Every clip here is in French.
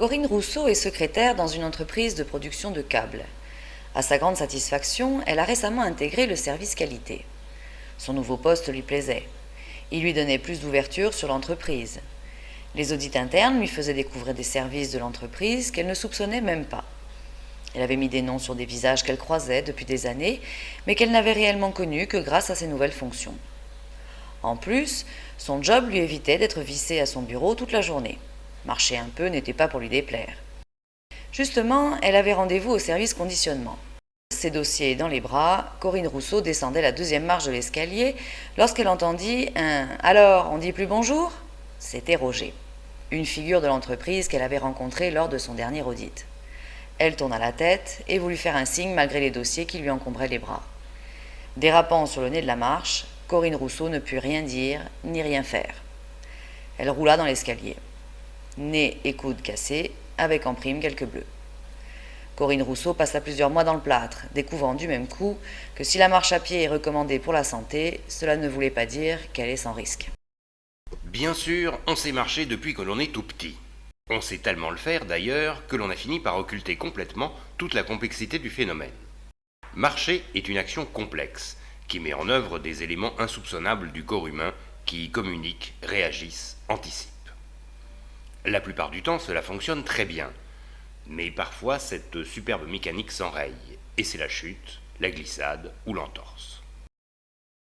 Corinne Rousseau est secrétaire dans une entreprise de production de câbles. À sa grande satisfaction, elle a récemment intégré le service qualité. Son nouveau poste lui plaisait. Il lui donnait plus d'ouverture sur l'entreprise. Les audits internes lui faisaient découvrir des services de l'entreprise qu'elle ne soupçonnait même pas. Elle avait mis des noms sur des visages qu'elle croisait depuis des années, mais qu'elle n'avait réellement connus que grâce à ses nouvelles fonctions. En plus, son job lui évitait d'être vissée à son bureau toute la journée. Marcher un peu n'était pas pour lui déplaire. Justement, elle avait rendez-vous au service conditionnement. Ses dossiers dans les bras, Corinne Rousseau descendait la 2e marche de l'escalier lorsqu'elle entendit un « Alors, on dit plus bonjour ?» C'était Roger, une figure de l'entreprise qu'elle avait rencontrée lors de son dernier audit. Elle tourna la tête et voulut faire un signe malgré les dossiers qui lui encombraient les bras. Dérapant sur le nez de la marche, Corinne Rousseau ne put rien dire ni rien faire. Elle roula dans l'escalier. Nez et coude cassés, avec en prime quelques bleus. Corinne Rousseau passa plusieurs mois dans le plâtre, découvrant du même coup que si la marche à pied est recommandée pour la santé, cela ne voulait pas dire qu'elle est sans risque. Bien sûr, on sait marcher depuis que l'on est tout petit. On sait tellement le faire d'ailleurs que l'on a fini par occulter complètement toute la complexité du phénomène. Marcher est une action complexe qui met en œuvre des éléments insoupçonnables du corps humain qui communiquent, réagissent, anticipent. La plupart du temps, cela fonctionne très bien, mais parfois cette superbe mécanique s'enraye, et c'est la chute, la glissade ou l'entorse.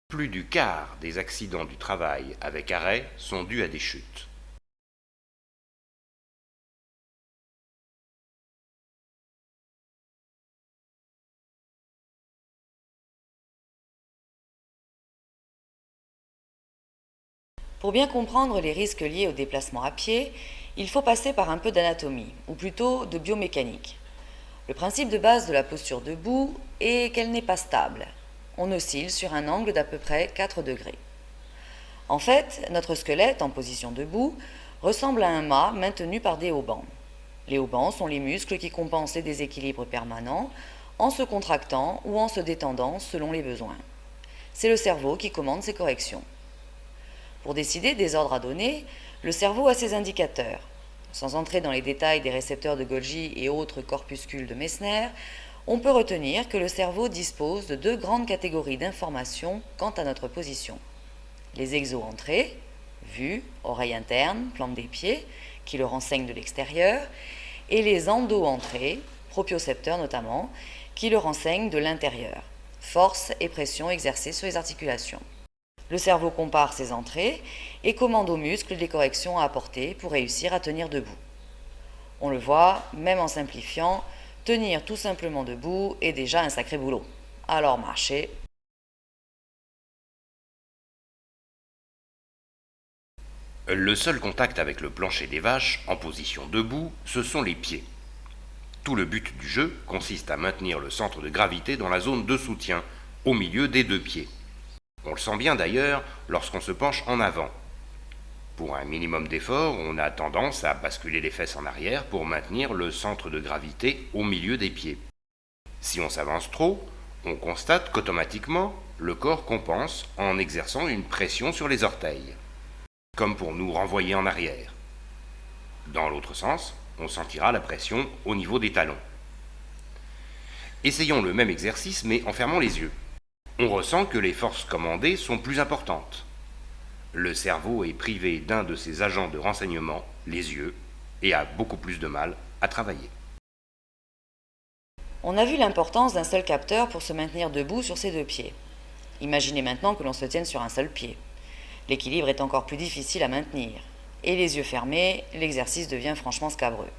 Plus du quart des accidents du travail avec arrêt sont dus à des chutes. Pour bien comprendre les risques liés au déplacement à pied, il faut passer par un peu d'anatomie, ou plutôt de biomécanique. Le principe de base de la posture debout est qu'elle n'est pas stable. On oscille sur un angle d'à peu près 4 degrés. En fait, notre squelette, en position debout, ressemble à un mât maintenu par des haubans. Les haubans sont les muscles qui compensent les déséquilibres permanents en se contractant ou en se détendant selon les besoins. C'est le cerveau qui commande ces corrections. Pour décider des ordres à donner, le cerveau a ses indicateurs. Sans entrer dans les détails des récepteurs de Golgi et autres corpuscules de Meissner, on peut retenir que le cerveau dispose de 2 grandes catégories d'informations quant à notre position. Les exo-entrées, vue, oreille interne, plante des pieds, qui le renseignent de l'extérieur, et les endo-entrées, propriocepteurs notamment, qui le renseignent de l'intérieur, force et pression exercées sur les articulations. Le cerveau compare ces entrées et commande aux muscles les corrections à apporter pour réussir à tenir debout. On le voit, même en simplifiant, tenir tout simplement debout est déjà un sacré boulot. Alors marcher. Le seul contact avec le plancher des vaches, en position debout, ce sont les pieds. Tout le but du jeu consiste à maintenir le centre de gravité dans la zone de soutien, au milieu des 2 pieds. On le sent bien d'ailleurs lorsqu'on se penche en avant. Pour un minimum d'effort, on a tendance à basculer les fesses en arrière pour maintenir le centre de gravité au milieu des pieds. Si on s'avance trop, on constate qu'automatiquement, le corps compense en exerçant une pression sur les orteils, comme pour nous renvoyer en arrière. Dans l'autre sens, on sentira la pression au niveau des talons. Essayons le même exercice mais en fermant les yeux. On ressent que les forces commandées sont plus importantes. Le cerveau est privé d'un de ses agents de renseignement, les yeux, et a beaucoup plus de mal à travailler. On a vu l'importance d'un seul capteur pour se maintenir debout sur ses 2 pieds. Imaginez maintenant que l'on se tienne sur un seul pied. L'équilibre est encore plus difficile à maintenir. Et les yeux fermés, l'exercice devient franchement scabreux.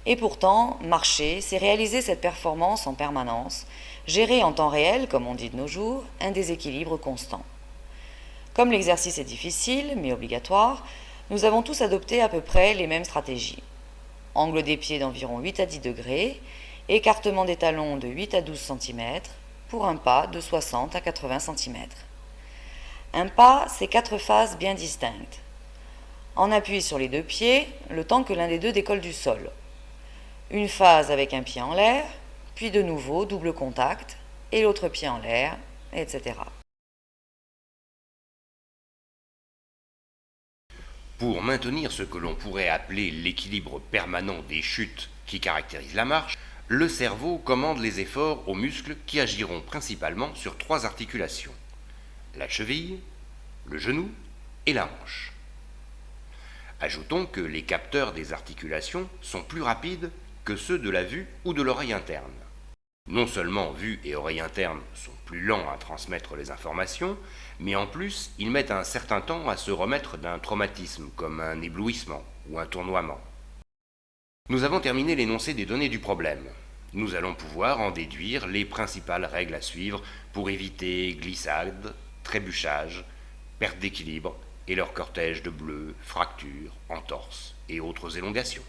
Et pourtant, marcher, c'est réaliser cette performance en permanence, gérer en temps réel, comme on dit de nos jours, un déséquilibre constant. Comme l'exercice est difficile, mais obligatoire, nous avons tous adopté à peu près les mêmes stratégies. Angle des pieds d'environ 8 à 10 degrés, écartement des talons de 8 à 12 cm, pour un pas de 60 à 80 cm. Un pas, c'est 4 phases bien distinctes. En appui sur les 2 pieds, le temps que l'un des 2 décolle du sol. Une phase avec un pied en l'air, puis de nouveau double contact, et l'autre pied en l'air, etc. Pour maintenir ce que l'on pourrait appeler l'équilibre permanent des chutes qui caractérisent la marche, le cerveau commande les efforts aux muscles qui agiront principalement sur 3 articulations: la cheville, le genou et la hanche. Ajoutons que les capteurs des articulations sont plus rapides que ceux de la vue ou de l'oreille interne. Non seulement vue et oreille interne sont plus lents à transmettre les informations, mais en plus, ils mettent un certain temps à se remettre d'un traumatisme, comme un éblouissement ou un tournoiement. Nous avons terminé l'énoncé des données du problème. Nous allons pouvoir en déduire les principales règles à suivre pour éviter glissades, trébuchages, perte d'équilibre et leur cortège de bleus, fractures, entorses et autres élongations.